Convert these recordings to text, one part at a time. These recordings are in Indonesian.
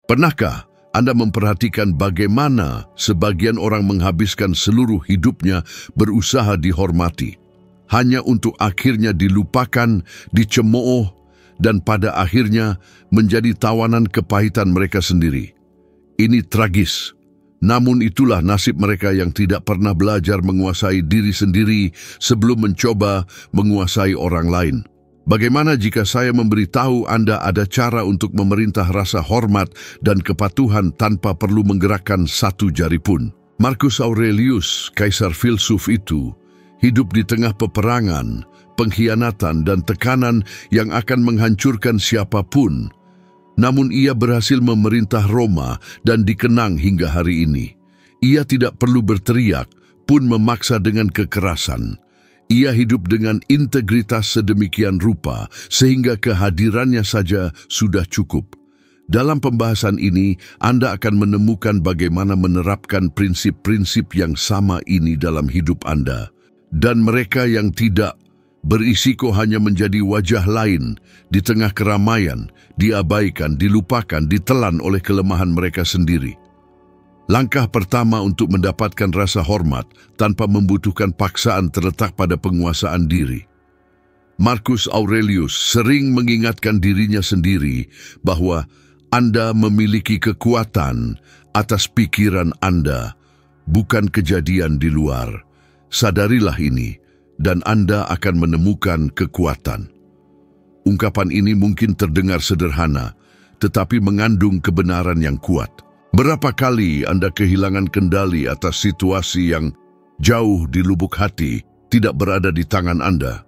Pernahkah Anda memperhatikan bagaimana sebagian orang menghabiskan seluruh hidupnya berusaha dihormati, hanya untuk akhirnya dilupakan, dicemooh, dan pada akhirnya menjadi tawanan kepahitan mereka sendiri? Ini tragis. Namun itulah nasib mereka yang tidak pernah belajar menguasai diri sendiri sebelum mencoba menguasai orang lain. Bagaimana jika saya memberitahu Anda ada cara untuk memerintah rasa hormat dan kepatuhan tanpa perlu menggerakkan satu jari pun? Marcus Aurelius, kaisar filsuf itu, hidup di tengah peperangan, pengkhianatan dan tekanan yang akan menghancurkan siapapun. Namun ia berhasil memerintah Roma dan dikenang hingga hari ini. Ia tidak perlu berteriak, pun memaksa dengan kekerasan. Ia hidup dengan integritas sedemikian rupa, sehingga kehadirannya saja sudah cukup. Dalam pembahasan ini, Anda akan menemukan bagaimana menerapkan prinsip-prinsip yang sama ini dalam hidup Anda. Dan mereka yang tidak, berisiko hanya menjadi wajah lain di tengah keramaian, diabaikan, dilupakan, ditelan oleh kelemahan mereka sendiri. Langkah pertama untuk mendapatkan rasa hormat tanpa membutuhkan paksaan terletak pada penguasaan diri. Marcus Aurelius sering mengingatkan dirinya sendiri bahwa Anda memiliki kekuatan atas pikiran Anda, bukan kejadian di luar. Sadarilah ini, dan Anda akan menemukan kekuatan. Ungkapan ini mungkin terdengar sederhana, tetapi mengandung kebenaran yang kuat. Berapa kali Anda kehilangan kendali atas situasi yang jauh di lubuk hati, tidak berada di tangan Anda?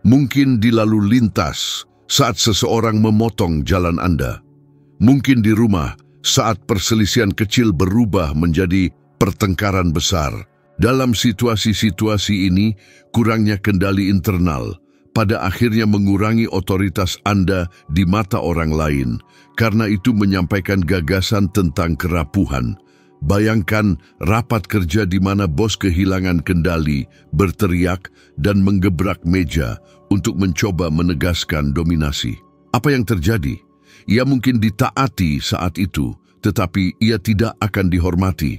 Mungkin di lalu lintas saat seseorang memotong jalan Anda. Mungkin di rumah saat perselisihan kecil berubah menjadi pertengkaran besar. Dalam situasi-situasi ini, kurangnya kendali internal pada akhirnya mengurangi otoritas Anda di mata orang lain, karena itu menyampaikan gagasan tentang kerapuhan. Bayangkan rapat kerja di mana bos kehilangan kendali, berteriak, dan menggebrak meja untuk mencoba menegaskan dominasi. Apa yang terjadi? Ia mungkin ditaati saat itu, tetapi ia tidak akan dihormati.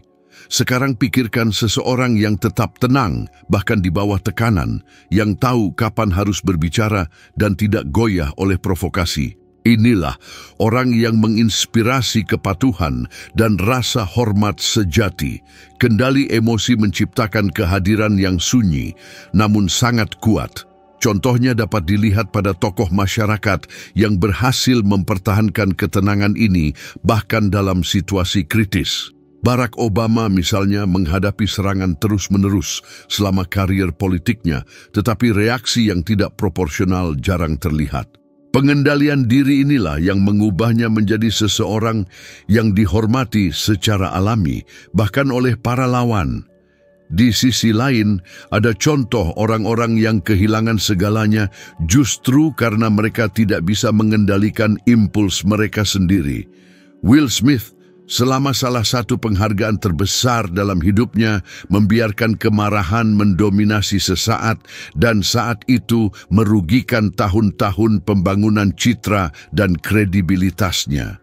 Sekarang pikirkan seseorang yang tetap tenang, bahkan di bawah tekanan, yang tahu kapan harus berbicara dan tidak goyah oleh provokasi. Inilah orang yang menginspirasi kepatuhan dan rasa hormat sejati. Kendali emosi menciptakan kehadiran yang sunyi, namun sangat kuat. Contohnya dapat dilihat pada tokoh masyarakat yang berhasil mempertahankan ketenangan ini bahkan dalam situasi kritis. Barack Obama misalnya menghadapi serangan terus-menerus selama karier politiknya, tetapi reaksi yang tidak proporsional jarang terlihat. Pengendalian diri inilah yang mengubahnya menjadi seseorang yang dihormati secara alami, bahkan oleh para lawan. Di sisi lain, ada contoh orang-orang yang kehilangan segalanya justru karena mereka tidak bisa mengendalikan impuls mereka sendiri. Will Smith, selama salah satu penghargaan terbesar dalam hidupnya, membiarkan kemarahan mendominasi sesaat dan saat itu merugikan tahun-tahun pembangunan citra dan kredibilitasnya.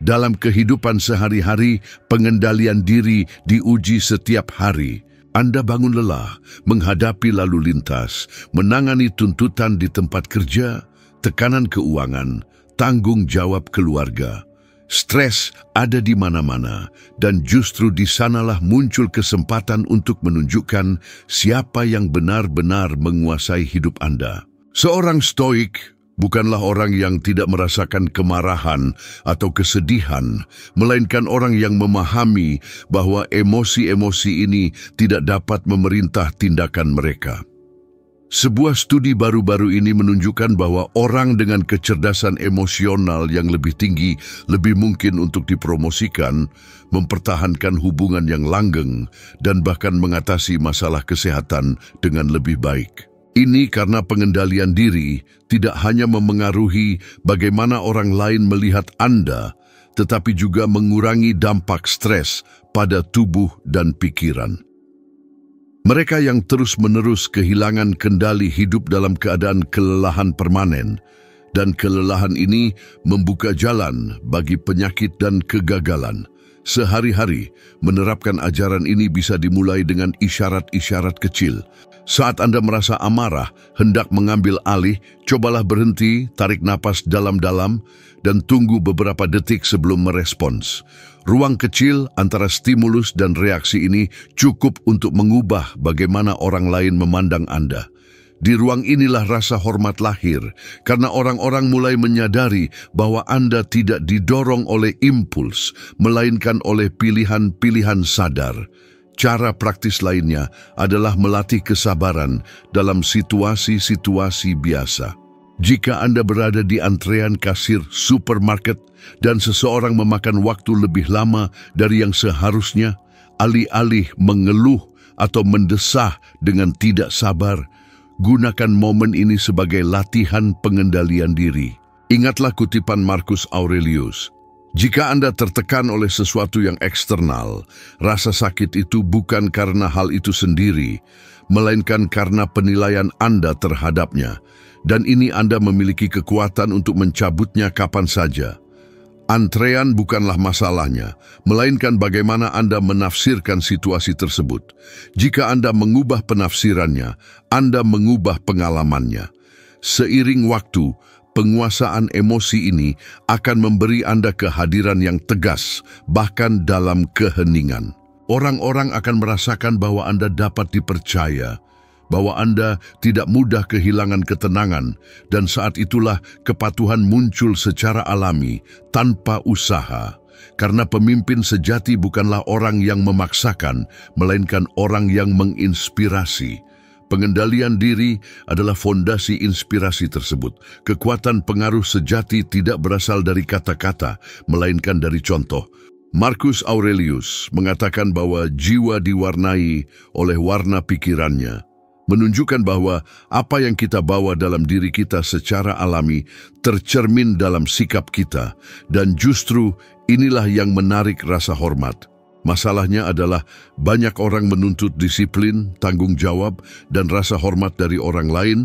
Dalam kehidupan sehari-hari, pengendalian diri diuji setiap hari. Anda bangun lelah, menghadapi lalu lintas, menangani tuntutan di tempat kerja, tekanan keuangan, tanggung jawab keluarga. Stres ada di mana-mana, dan justru di sanalah muncul kesempatan untuk menunjukkan siapa yang benar-benar menguasai hidup Anda. Seorang stoik bukanlah orang yang tidak merasakan kemarahan atau kesedihan, melainkan orang yang memahami bahwa emosi-emosi ini tidak dapat memerintah tindakan mereka. Sebuah studi baru-baru ini menunjukkan bahwa orang dengan kecerdasan emosional yang lebih tinggi lebih mungkin untuk dipromosikan, mempertahankan hubungan yang langgeng, dan bahkan mengatasi masalah kesehatan dengan lebih baik. Ini karena pengendalian diri tidak hanya memengaruhi bagaimana orang lain melihat Anda, tetapi juga mengurangi dampak stres pada tubuh dan pikiran. Mereka yang terus-menerus kehilangan kendali hidup dalam keadaan kelelahan permanen, Dan kelelahan ini membuka jalan bagi penyakit dan kegagalan. Sehari-hari, menerapkan ajaran ini bisa dimulai dengan isyarat-isyarat kecil. Saat Anda merasa amarah, hendak mengambil alih, cobalah berhenti, tarik napas dalam-dalam, dan tunggu beberapa detik sebelum merespons. Ruang kecil antara stimulus dan reaksi ini cukup untuk mengubah bagaimana orang lain memandang Anda. Di ruang inilah rasa hormat lahir, karena orang-orang mulai menyadari bahwa Anda tidak didorong oleh impuls, melainkan oleh pilihan-pilihan sadar. Cara praktis lainnya adalah melatih kesabaran dalam situasi-situasi biasa. Jika Anda berada di antrean kasir supermarket dan seseorang memakan waktu lebih lama dari yang seharusnya, alih-alih mengeluh atau mendesah dengan tidak sabar, gunakan momen ini sebagai latihan pengendalian diri. Ingatlah kutipan Marcus Aurelius, "Jika Anda tertekan oleh sesuatu yang eksternal, rasa sakit itu bukan karena hal itu sendiri, melainkan karena penilaian Anda terhadapnya. Dan ini Anda memiliki kekuatan untuk mencabutnya kapan saja. Antrean bukanlah masalahnya, melainkan bagaimana Anda menafsirkan situasi tersebut. Jika Anda mengubah penafsirannya, Anda mengubah pengalamannya. Seiring waktu, penguasaan emosi ini akan memberi Anda kehadiran yang tegas, bahkan dalam keheningan. Orang-orang akan merasakan bahwa Anda dapat dipercaya, bahwa Anda tidak mudah kehilangan ketenangan, dan saat itulah kepatuhan muncul secara alami, tanpa usaha. Karena pemimpin sejati bukanlah orang yang memaksakan, melainkan orang yang menginspirasi. Pengendalian diri adalah fondasi inspirasi tersebut. Kekuatan pengaruh sejati tidak berasal dari kata-kata, melainkan dari contoh. Marcus Aurelius mengatakan bahwa jiwa diwarnai oleh warna pikirannya, menunjukkan bahwa apa yang kita bawa dalam diri kita secara alami tercermin dalam sikap kita, dan justru inilah yang menarik rasa hormat. Masalahnya adalah banyak orang menuntut disiplin, tanggung jawab, dan rasa hormat dari orang lain,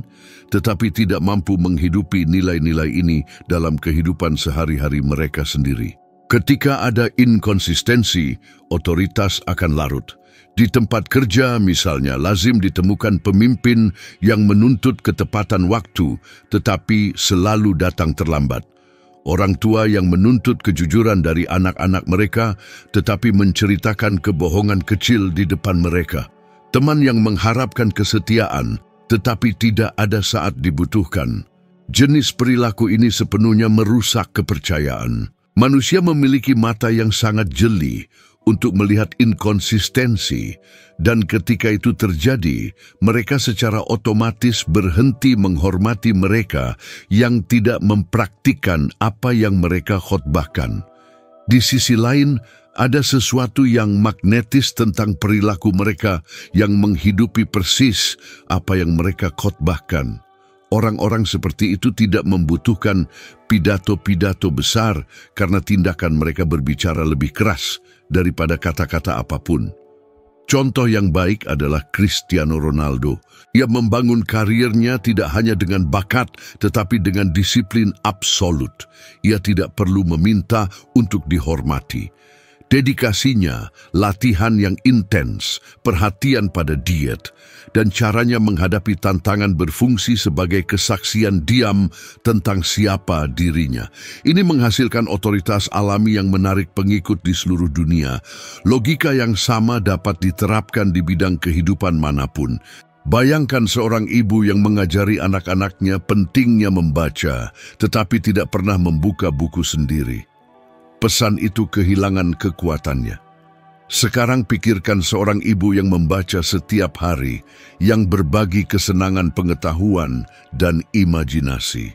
tetapi tidak mampu menghidupi nilai-nilai ini dalam kehidupan sehari-hari mereka sendiri. Ketika ada inkonsistensi, otoritas akan larut. Di tempat kerja misalnya, lazim ditemukan pemimpin yang menuntut ketepatan waktu, tetapi selalu datang terlambat. Orang tua yang menuntut kejujuran dari anak-anak mereka, tetapi menceritakan kebohongan kecil di depan mereka. Teman yang mengharapkan kesetiaan, tetapi tidak ada saat dibutuhkan. Jenis perilaku ini sepenuhnya merusak kepercayaan. Manusia memiliki mata yang sangat jeli untuk melihat inkonsistensi, dan ketika itu terjadi, mereka secara otomatis berhenti menghormati mereka yang tidak mempraktikkan apa yang mereka khotbahkan. Di sisi lain, ada sesuatu yang magnetis tentang perilaku mereka yang menghidupi persis apa yang mereka khotbahkan. Orang-orang seperti itu tidak membutuhkan pidato-pidato besar karena tindakan mereka berbicara lebih keras daripada kata-kata apapun. Contoh yang baik adalah Cristiano Ronaldo. Ia membangun karirnya tidak hanya dengan bakat, tetapi dengan disiplin absolut. Ia tidak perlu meminta untuk dihormati. Dedikasinya, latihan yang intens, perhatian pada diet, dan caranya menghadapi tantangan berfungsi sebagai kesaksian diam tentang siapa dirinya. Ini menghasilkan otoritas alami yang menarik pengikut di seluruh dunia. Logika yang sama dapat diterapkan di bidang kehidupan manapun. Bayangkan seorang ibu yang mengajari anak-anaknya pentingnya membaca, tetapi tidak pernah membuka buku sendiri. Pesan itu kehilangan kekuatannya. Sekarang pikirkan seorang ibu yang membaca setiap hari, yang berbagi kesenangan pengetahuan dan imajinasi.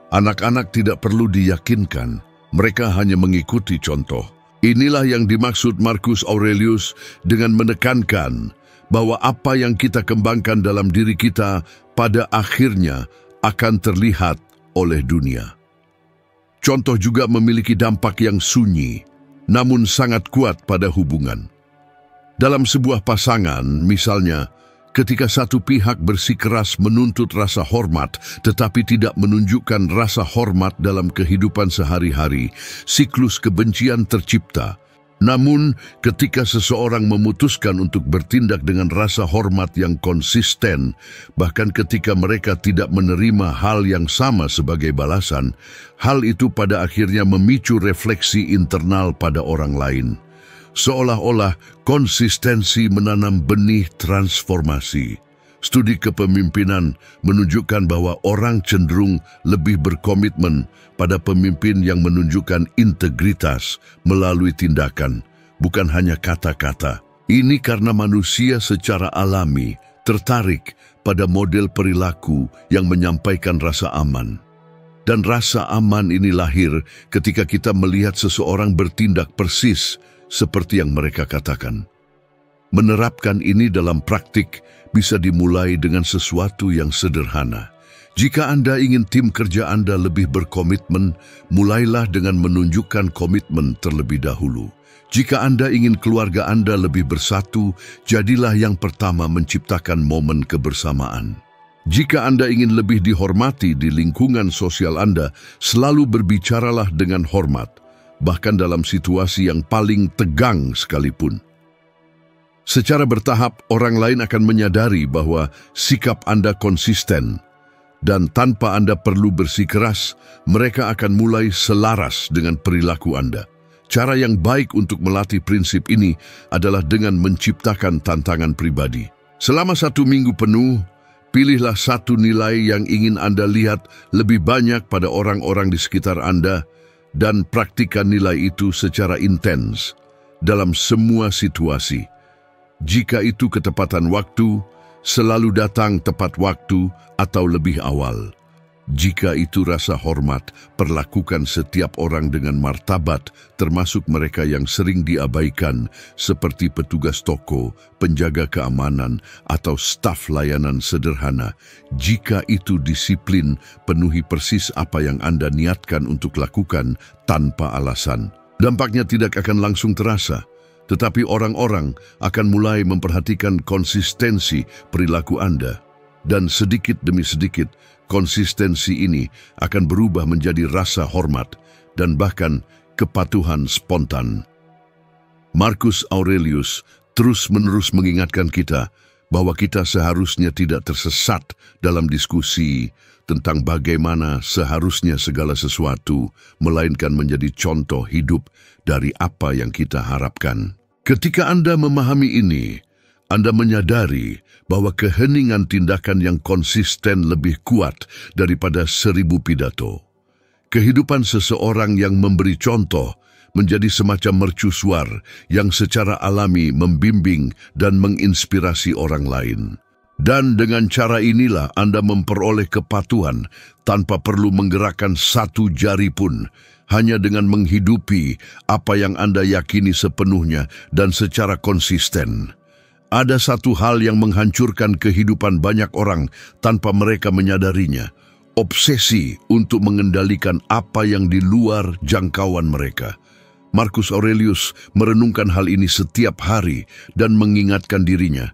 Anak-anak tidak perlu diyakinkan, mereka hanya mengikuti contoh. Inilah yang dimaksud Marcus Aurelius dengan menekankan bahwa apa yang kita kembangkan dalam diri kita pada akhirnya akan terlihat oleh dunia. Contoh juga memiliki dampak yang sunyi, namun sangat kuat pada hubungan. Dalam sebuah pasangan, misalnya, Ketika satu pihak bersikeras menuntut rasa hormat tetapi tidak menunjukkan rasa hormat dalam kehidupan sehari-hari, siklus kebencian tercipta. Namun, ketika seseorang memutuskan untuk bertindak dengan rasa hormat yang konsisten, bahkan ketika mereka tidak menerima hal yang sama sebagai balasan, hal itu pada akhirnya memicu refleksi internal pada orang lain. Seolah-olah konsistensi menanam benih transformasi. Studi kepemimpinan menunjukkan bahwa orang cenderung lebih berkomitmen pada pemimpin yang menunjukkan integritas melalui tindakan, bukan hanya kata-kata. Ini karena manusia secara alami tertarik pada model perilaku yang menyampaikan rasa aman. Dan rasa aman ini lahir ketika kita melihat seseorang bertindak persis seperti yang mereka katakan. Menerapkan ini dalam praktik bisa dimulai dengan sesuatu yang sederhana. Jika Anda ingin tim kerja Anda lebih berkomitmen, mulailah dengan menunjukkan komitmen terlebih dahulu. Jika Anda ingin keluarga Anda lebih bersatu, jadilah yang pertama menciptakan momen kebersamaan. Jika Anda ingin lebih dihormati di lingkungan sosial Anda, selalu berbicaralah dengan hormat, bahkan dalam situasi yang paling tegang sekalipun. Secara bertahap, orang lain akan menyadari bahwa sikap Anda konsisten, dan tanpa Anda perlu bersikeras, mereka akan mulai selaras dengan perilaku Anda. Cara yang baik untuk melatih prinsip ini adalah dengan menciptakan tantangan pribadi. Selama 1 minggu penuh, pilihlah satu nilai yang ingin Anda lihat lebih banyak pada orang-orang di sekitar Anda, dan praktikkan nilai itu secara intens dalam semua situasi. Jika itu ketepatan waktu, selalu datang tepat waktu atau lebih awal. Jika itu rasa hormat, perlakukan setiap orang dengan martabat, termasuk mereka yang sering diabaikan, seperti petugas toko, penjaga keamanan, atau staf layanan sederhana. Jika itu disiplin, penuhi persis apa yang Anda niatkan untuk lakukan tanpa alasan. Dampaknya tidak akan langsung terasa, tetapi orang-orang akan mulai memperhatikan konsistensi perilaku Anda. Dan sedikit demi sedikit, konsistensi ini akan berubah menjadi rasa hormat dan bahkan kepatuhan spontan. Marcus Aurelius terus-menerus mengingatkan kita bahwa kita seharusnya tidak tersesat dalam diskusi tentang bagaimana seharusnya segala sesuatu, melainkan menjadi contoh hidup dari apa yang kita harapkan. Ketika Anda memahami ini, Anda menyadari bahwa keheningan tindakan yang konsisten lebih kuat daripada 1000 pidato. Kehidupan seseorang yang memberi contoh menjadi semacam mercusuar yang secara alami membimbing dan menginspirasi orang lain. Dan dengan cara inilah Anda memperoleh kepatuhan tanpa perlu menggerakkan satu jari pun, hanya dengan menghidupi apa yang Anda yakini sepenuhnya dan secara konsisten. Ada satu hal yang menghancurkan kehidupan banyak orang tanpa mereka menyadarinya, obsesi untuk mengendalikan apa yang di luar jangkauan mereka. Marcus Aurelius merenungkan hal ini setiap hari dan mengingatkan dirinya,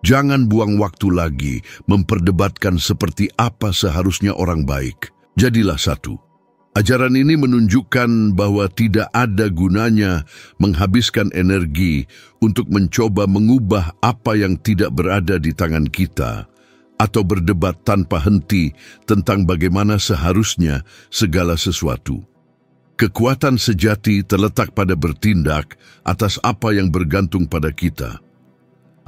jangan buang waktu lagi memperdebatkan seperti apa seharusnya orang baik. Jadilah satu. Ajaran ini menunjukkan bahwa tidak ada gunanya menghabiskan energi untuk mencoba mengubah apa yang tidak berada di tangan kita, atau berdebat tanpa henti tentang bagaimana seharusnya segala sesuatu. Kekuatan sejati terletak pada bertindak atas apa yang bergantung pada kita.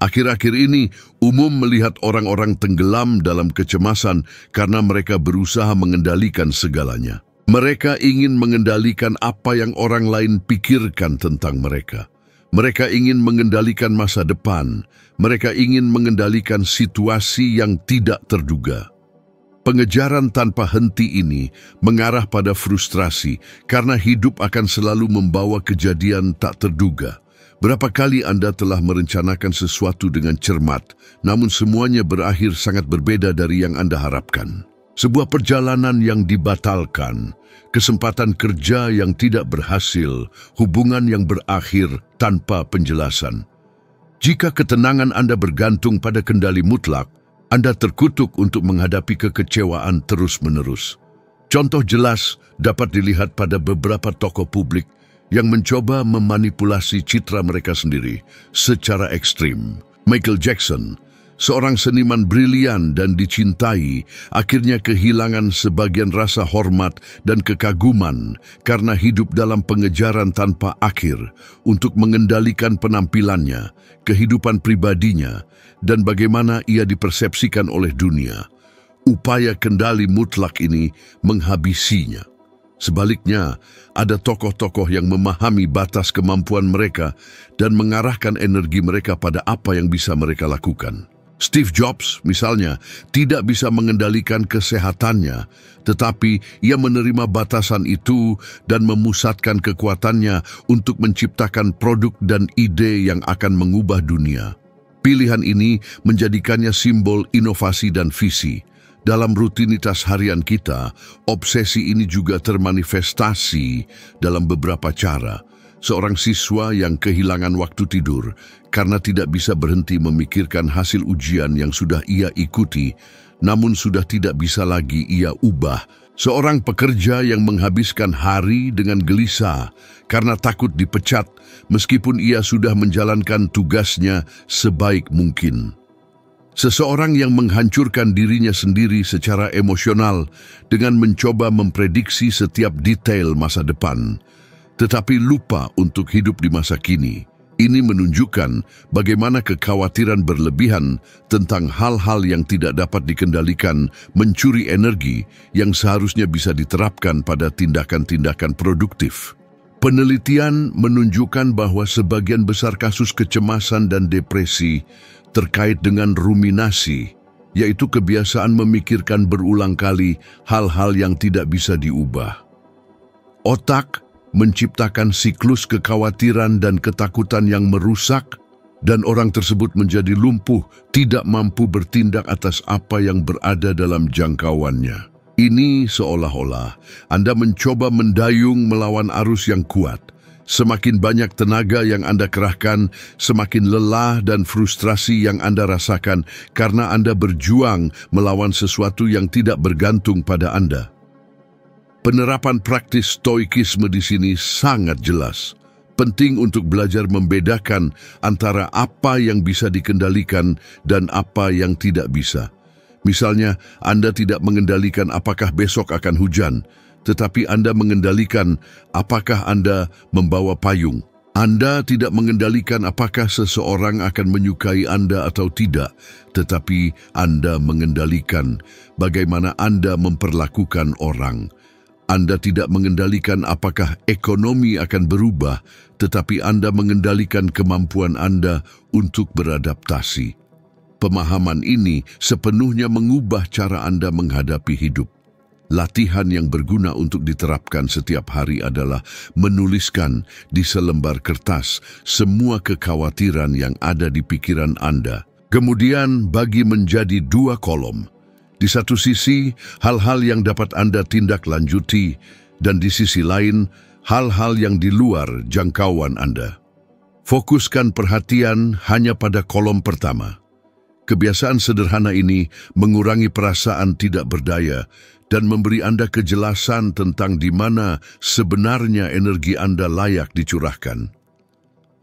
Akhir-akhir ini, umum melihat orang-orang tenggelam dalam kecemasan karena mereka berusaha mengendalikan segalanya. Mereka ingin mengendalikan apa yang orang lain pikirkan tentang mereka. Mereka ingin mengendalikan masa depan. Mereka ingin mengendalikan situasi yang tidak terduga. Pengejaran tanpa henti ini mengarah pada frustrasi karena hidup akan selalu membawa kejadian tak terduga. Berapa kali Anda telah merencanakan sesuatu dengan cermat, namun semuanya berakhir sangat berbeda dari yang Anda harapkan. Sebuah perjalanan yang dibatalkan, kesempatan kerja yang tidak berhasil, hubungan yang berakhir tanpa penjelasan. Jika ketenangan Anda bergantung pada kendali mutlak, Anda terkutuk untuk menghadapi kekecewaan terus-menerus. Contoh jelas dapat dilihat pada beberapa tokoh publik yang mencoba memanipulasi citra mereka sendiri secara ekstrim. Michael Jackson, seorang seniman brilian dan dicintai, akhirnya kehilangan sebagian rasa hormat dan kekaguman karena hidup dalam pengejaran tanpa akhir untuk mengendalikan penampilannya, kehidupan pribadinya, dan bagaimana ia dipersepsikan oleh dunia. Upaya kendali mutlak ini menghabisinya. Sebaliknya, ada tokoh-tokoh yang memahami batas kemampuan mereka dan mengarahkan energi mereka pada apa yang bisa mereka lakukan. Steve Jobs, misalnya, tidak bisa mengendalikan kesehatannya, tetapi ia menerima batasan itu dan memusatkan kekuatannya untuk menciptakan produk dan ide yang akan mengubah dunia. Pilihan ini menjadikannya simbol inovasi dan visi. Dalam rutinitas harian kita, obsesi ini juga termanifestasi dalam beberapa cara. Seorang siswa yang kehilangan waktu tidur karena tidak bisa berhenti memikirkan hasil ujian yang sudah ia ikuti, namun sudah tidak bisa lagi ia ubah. Seorang pekerja yang menghabiskan hari dengan gelisah karena takut dipecat meskipun ia sudah menjalankan tugasnya sebaik mungkin. Seseorang yang menghancurkan dirinya sendiri secara emosional dengan mencoba memprediksi setiap detail masa depan, tetapi lupa untuk hidup di masa kini. Ini menunjukkan bagaimana kekhawatiran berlebihan tentang hal-hal yang tidak dapat dikendalikan mencuri energi yang seharusnya bisa diterapkan pada tindakan-tindakan produktif. Penelitian menunjukkan bahwa sebagian besar kasus kecemasan dan depresi terkait dengan ruminasi, yaitu kebiasaan memikirkan berulang kali hal-hal yang tidak bisa diubah. Otak menciptakan siklus kekhawatiran dan ketakutan yang merusak, dan orang tersebut menjadi lumpuh, tidak mampu bertindak atas apa yang berada dalam jangkauannya. Ini seolah-olah Anda mencoba mendayung melawan arus yang kuat. Semakin banyak tenaga yang Anda kerahkan, semakin lelah dan frustrasi yang Anda rasakan karena Anda berjuang melawan sesuatu yang tidak bergantung pada Anda. Penerapan praktis stoikisme di sini sangat jelas. Penting untuk belajar membedakan antara apa yang bisa dikendalikan dan apa yang tidak bisa. Misalnya, Anda tidak mengendalikan apakah besok akan hujan, tetapi Anda mengendalikan apakah Anda membawa payung. Anda tidak mengendalikan apakah seseorang akan menyukai Anda atau tidak, tetapi Anda mengendalikan bagaimana Anda memperlakukan orang. Anda tidak mengendalikan apakah ekonomi akan berubah, tetapi Anda mengendalikan kemampuan Anda untuk beradaptasi. Pemahaman ini sepenuhnya mengubah cara Anda menghadapi hidup. Latihan yang berguna untuk diterapkan setiap hari adalah menuliskan di selembar kertas semua kekhawatiran yang ada di pikiran Anda. Kemudian bagi menjadi 2 kolom. Di satu sisi, hal-hal yang dapat Anda tindak lanjuti, dan di sisi lain, hal-hal yang di luar jangkauan Anda. Fokuskan perhatian hanya pada kolom pertama. Kebiasaan sederhana ini mengurangi perasaan tidak berdaya dan memberi Anda kejelasan tentang di mana sebenarnya energi Anda layak dicurahkan.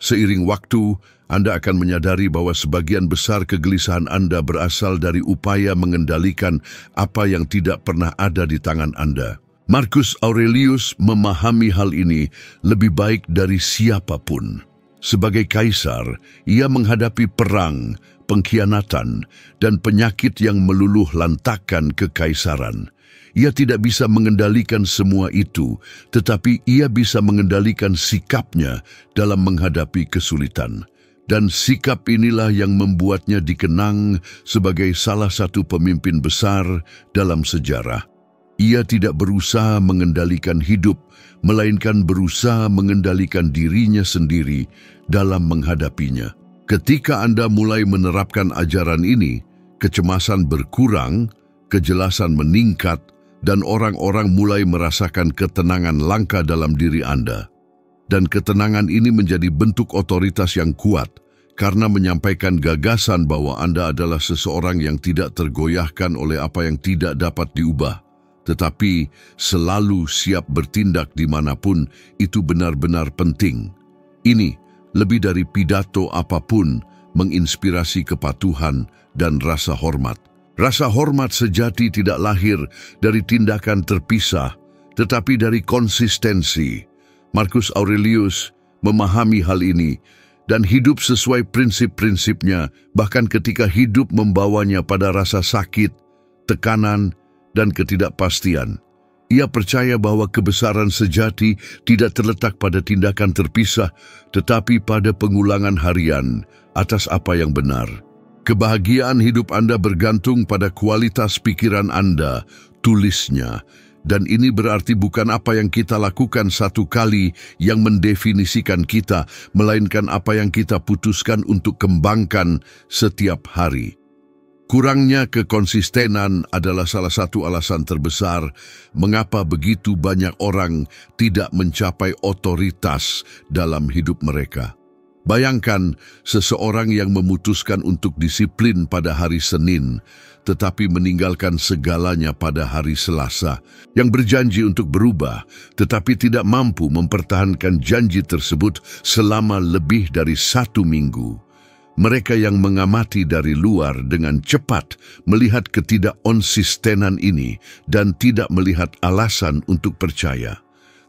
Seiring waktu, Anda akan menyadari bahwa sebagian besar kegelisahan Anda berasal dari upaya mengendalikan apa yang tidak pernah ada di tangan Anda. Marcus Aurelius memahami hal ini lebih baik dari siapapun. Sebagai kaisar, ia menghadapi perang, pengkhianatan, dan penyakit yang meluluh lantakkan kekaisaran. Ia tidak bisa mengendalikan semua itu, tetapi ia bisa mengendalikan sikapnya dalam menghadapi kesulitan. Dan sikap inilah yang membuatnya dikenang sebagai salah satu pemimpin besar dalam sejarah. Ia tidak berusaha mengendalikan hidup, melainkan berusaha mengendalikan dirinya sendiri dalam menghadapinya. Ketika Anda mulai menerapkan ajaran ini, kecemasan berkurang, kejelasan meningkat, dan orang-orang mulai merasakan ketenangan langka dalam diri Anda. Dan ketenangan ini menjadi bentuk otoritas yang kuat, karena menyampaikan gagasan bahwa Anda adalah seseorang yang tidak tergoyahkan oleh apa yang tidak dapat diubah, tetapi selalu siap bertindak dimanapun itu benar-benar penting. Ini, lebih dari pidato apapun, menginspirasi kepatuhan dan rasa hormat. Rasa hormat sejati tidak lahir dari tindakan terpisah, tetapi dari konsistensi. Marcus Aurelius memahami hal ini dan hidup sesuai prinsip-prinsipnya, bahkan ketika hidup membawanya pada rasa sakit, tekanan, dan ketidakpastian. Ia percaya bahwa kebesaran sejati tidak terletak pada tindakan terpisah, tetapi pada pengulangan harian atas apa yang benar. Kebahagiaan hidup Anda bergantung pada kualitas pikiran Anda, tulisnya. Dan ini berarti bukan apa yang kita lakukan satu kali yang mendefinisikan kita, melainkan apa yang kita putuskan untuk kembangkan setiap hari. Kurangnya kekonsistenan adalah salah satu alasan terbesar mengapa begitu banyak orang tidak mencapai otoritas dalam hidup mereka. Bayangkan seseorang yang memutuskan untuk disiplin pada hari Senin, tetapi meninggalkan segalanya pada hari Selasa, yang berjanji untuk berubah, tetapi tidak mampu mempertahankan janji tersebut selama lebih dari 1 minggu. Mereka yang mengamati dari luar dengan cepat melihat ketidakkonsistenan ini dan tidak melihat alasan untuk percaya.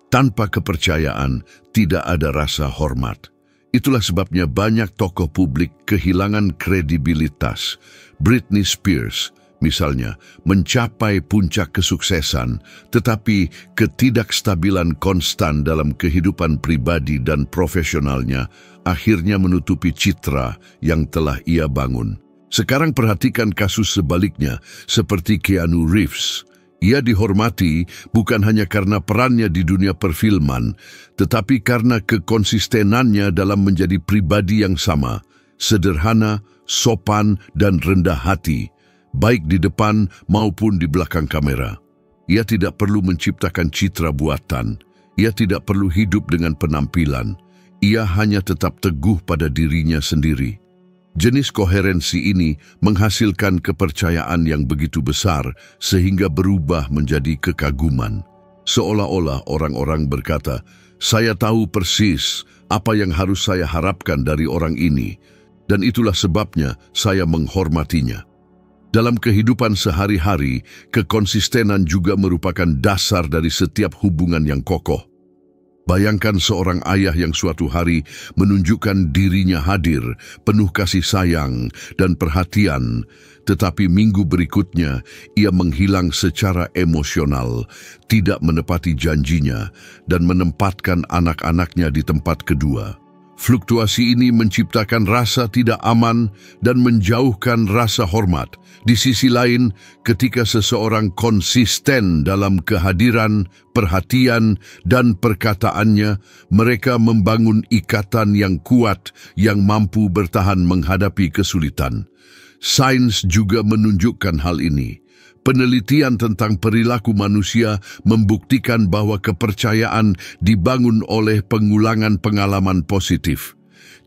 Tanpa kepercayaan, tidak ada rasa hormat. Itulah sebabnya banyak tokoh publik kehilangan kredibilitas. Britney Spears, misalnya, mencapai puncak kesuksesan, tetapi ketidakstabilan konstan dalam kehidupan pribadi dan profesionalnya akhirnya menutupi citra yang telah ia bangun. Sekarang perhatikan kasus sebaliknya, seperti Keanu Reeves. Ia dihormati bukan hanya karena perannya di dunia perfilman, tetapi karena kekonsistenannya dalam menjadi pribadi yang sama, sederhana, sopan, dan rendah hati, baik di depan maupun di belakang kamera. Ia tidak perlu menciptakan citra buatan, ia tidak perlu hidup dengan penampilan, ia hanya tetap teguh pada dirinya sendiri. Jenis koherensi ini menghasilkan kepercayaan yang begitu besar sehingga berubah menjadi kekaguman. Seolah-olah orang-orang berkata, "Saya tahu persis apa yang harus saya harapkan dari orang ini, dan itulah sebabnya saya menghormatinya." Dalam kehidupan sehari-hari, kekonsistenan juga merupakan dasar dari setiap hubungan yang kokoh. Bayangkan seorang ayah yang suatu hari menunjukkan dirinya hadir, penuh kasih sayang dan perhatian, tetapi minggu berikutnya ia menghilang secara emosional, tidak menepati janjinya, dan menempatkan anak-anaknya di tempat kedua. Fluktuasi ini menciptakan rasa tidak aman dan menjauhkan rasa hormat. Di sisi lain, ketika seseorang konsisten dalam kehadiran, perhatian, dan perkataannya, mereka membangun ikatan yang kuat yang mampu bertahan menghadapi kesulitan. Sains juga menunjukkan hal ini. Penelitian tentang perilaku manusia membuktikan bahwa kepercayaan dibangun oleh pengulangan pengalaman positif.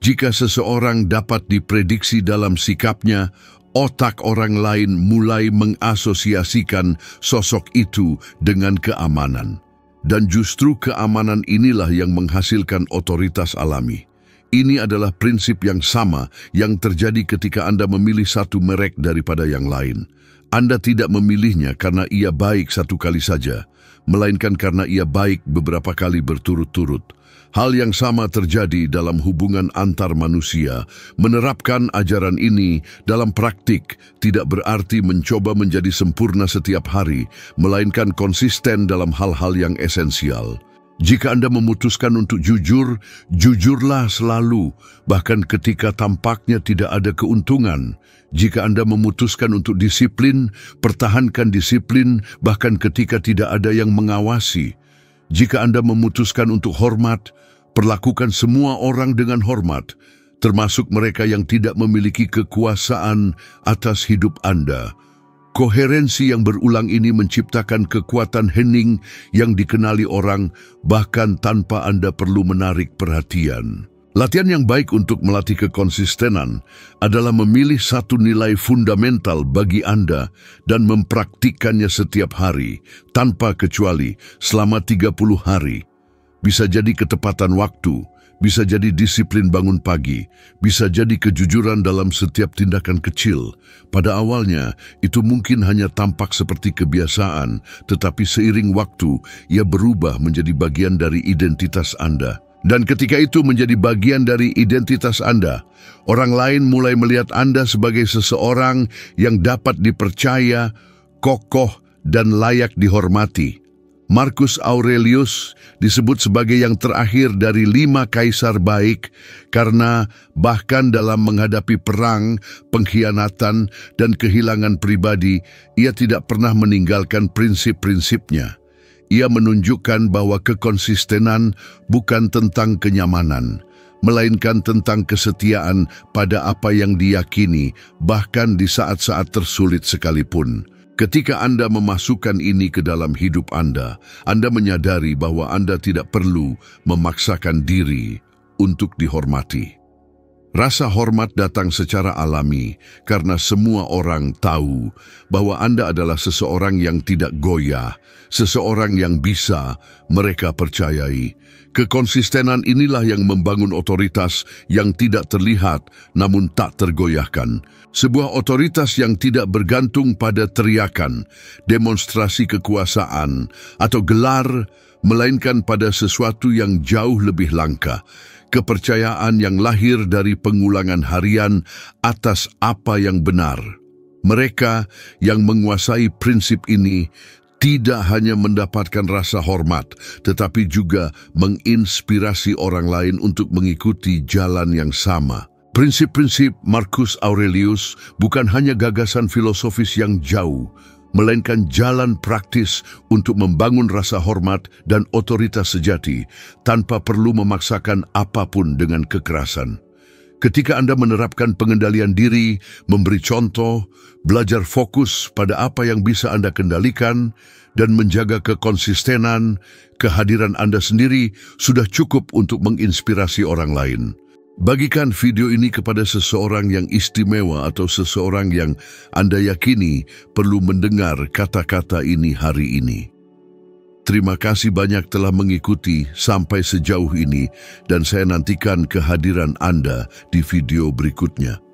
Jika seseorang dapat diprediksi dalam sikapnya, otak orang lain mulai mengasosiasikan sosok itu dengan keamanan. Dan justru keamanan inilah yang menghasilkan otoritas alami. Ini adalah prinsip yang sama yang terjadi ketika Anda memilih satu merek daripada yang lain. Anda tidak memilihnya karena ia baik satu kali saja, melainkan karena ia baik beberapa kali berturut-turut. Hal yang sama terjadi dalam hubungan antar manusia. Menerapkan ajaran ini dalam praktik tidak berarti mencoba menjadi sempurna setiap hari, melainkan konsisten dalam hal-hal yang esensial. Jika Anda memutuskan untuk jujur, jujurlah selalu, bahkan ketika tampaknya tidak ada keuntungan. Jika Anda memutuskan untuk disiplin, pertahankan disiplin, bahkan ketika tidak ada yang mengawasi. Jika Anda memutuskan untuk hormat, perlakukan semua orang dengan hormat, termasuk mereka yang tidak memiliki kekuasaan atas hidup Anda. Koherensi yang berulang ini menciptakan kekuatan hening yang dikenali orang bahkan tanpa Anda perlu menarik perhatian. Latihan yang baik untuk melatih kekonsistenan adalah memilih satu nilai fundamental bagi Anda dan mempraktikkannya setiap hari, tanpa kecuali selama 30 hari. Bisa jadi ketepatan waktu, bisa jadi disiplin bangun pagi, bisa jadi kejujuran dalam setiap tindakan kecil. Pada awalnya, itu mungkin hanya tampak seperti kebiasaan, tetapi seiring waktu, ia berubah menjadi bagian dari identitas Anda. Dan ketika itu menjadi bagian dari identitas Anda, orang lain mulai melihat Anda sebagai seseorang yang dapat dipercaya, kokoh, dan layak dihormati. Marcus Aurelius disebut sebagai yang terakhir dari 5 kaisar baik karena bahkan dalam menghadapi perang, pengkhianatan, dan kehilangan pribadi, ia tidak pernah meninggalkan prinsip-prinsipnya. Ia menunjukkan bahwa kekonsistenan bukan tentang kenyamanan, melainkan tentang kesetiaan pada apa yang diyakini, bahkan di saat-saat tersulit sekalipun. Ketika Anda memasukkan ini ke dalam hidup Anda menyadari bahwa Anda tidak perlu memaksakan diri untuk dihormati. Rasa hormat datang secara alami karena semua orang tahu bahwa Anda adalah seseorang yang tidak goyah, seseorang yang bisa mereka percayai. Kekonsistenan inilah yang membangun otoritas yang tidak terlihat namun tak tergoyahkan. Sebuah otoritas yang tidak bergantung pada teriakan, demonstrasi kekuasaan, atau gelar, melainkan pada sesuatu yang jauh lebih langka. Kepercayaan yang lahir dari pengulangan harian atas apa yang benar. Mereka yang menguasai prinsip ini tidak hanya mendapatkan rasa hormat, tetapi juga menginspirasi orang lain untuk mengikuti jalan yang sama. Prinsip-prinsip Marcus Aurelius bukan hanya gagasan filosofis yang jauh, melainkan jalan praktis untuk membangun rasa hormat dan otoritas sejati tanpa perlu memaksakan apapun dengan kekerasan. Ketika Anda menerapkan pengendalian diri, memberi contoh, belajar fokus pada apa yang bisa Anda kendalikan, dan menjaga kekonsistenan, kehadiran Anda sendiri sudah cukup untuk menginspirasi orang lain. Bagikan video ini kepada seseorang yang istimewa atau seseorang yang Anda yakini perlu mendengar kata-kata ini hari ini. Terima kasih banyak telah mengikuti sampai sejauh ini dan saya nantikan kehadiran Anda di video berikutnya.